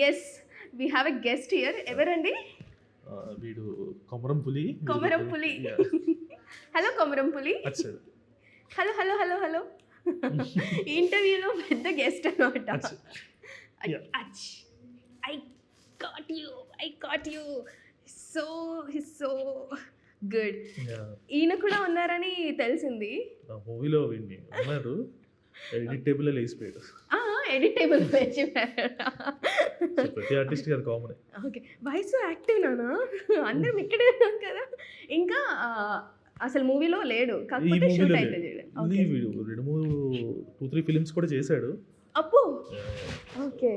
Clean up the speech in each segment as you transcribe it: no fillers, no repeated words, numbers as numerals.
Yes we have a guest here. ఎవరండి? వీడు Komaram Puli. Komaram Puli. Hello Komaram Puli. Hello hello hello hello. ఈ ఇంటర్వ్యూలో పెద్ద గెస్ట్ అనమాట. I got you so good. ఈయన కూడా ఉన్నారని తెలిసింది. మూవీలో ఉన్నారు. ఎడిటేబుల్ లేసిపోయాడు. ఎడిటేబుల్ ప్రతి ఆర్టిస్ట్ గారు కామన్. ఓకే, వయసు యాక్టివ్ నానా, అందరం ఇక్కడే ఉన్నాం కదా. ఇంకా అసలు మూవీలో లేడు, కాకపోతే షూట్ అయితే వీడు 2-3 ఫిలిమ్స్ కూడా చేశాడు. అప్పు ఓకే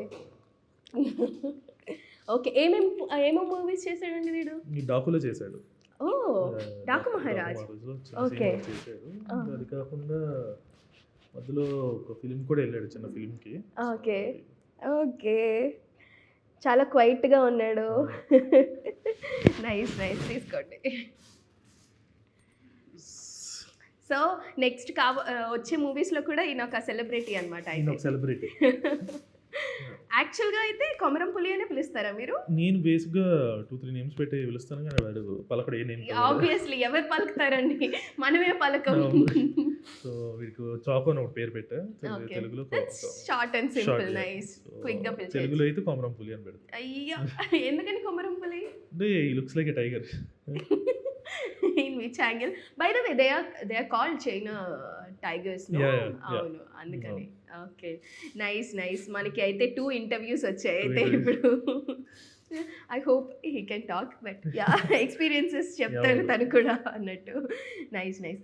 ఓకే. ఏమేం మూవీస్ చేశాడండి వీడు? డాకులో చేశాడు. ఓ డాకు మహారాజ్. ఓకే చేశాడు. అది కాకుండా మధ్యలో ఒక ఫిలిం కూడా వెళ్ళాడు, చిన్న ఫిలింకి. ఓకే ఓకే, చాలా క్వైట్గా ఉన్నాడు. నైస్ నైస్, తీసుకోండి. సో నెక్స్ట్ వచ్చే మూవీస్లో కూడా ఈయన ఒక సెలబ్రిటీ అనమాట. సెలబ్రిటీ. యాక్చువల్గా అయితే కొమరం పులి అనే పిలుస్తారా మీరు? నేను బేసిక్గా 2-3 నేమ్స్ పెట్టి పిలుస్తాను, కానీ వాడు పలకడు ఏ నేమ్. ఆబ్వియస్లీ ఎవరు పలుకుతారండి, మనమే పలకం. సో వీడికి చాకో అని ఒక పేరు పెట్టా, తెలుగులో short and simple, nice, quick గా పిలిచారు. తెలుగులో అయితే కొమరం పులి అని పెడతా. అయ్యో, ఎందుకని కొమరం పులి? అంటే ఈ looks like a tiger. In which angle? By the way, they are called China tigers, no? అవును, అందుకని. Okay, nice nice. మనకి అయితే 2 ఇంటర్వ్యూస్ వచ్చాయి అయితే ఇప్పుడు. I hope he can talk, but yeah experiences చెప్తాను తను కూడా అన్నట్టు. Nice nice.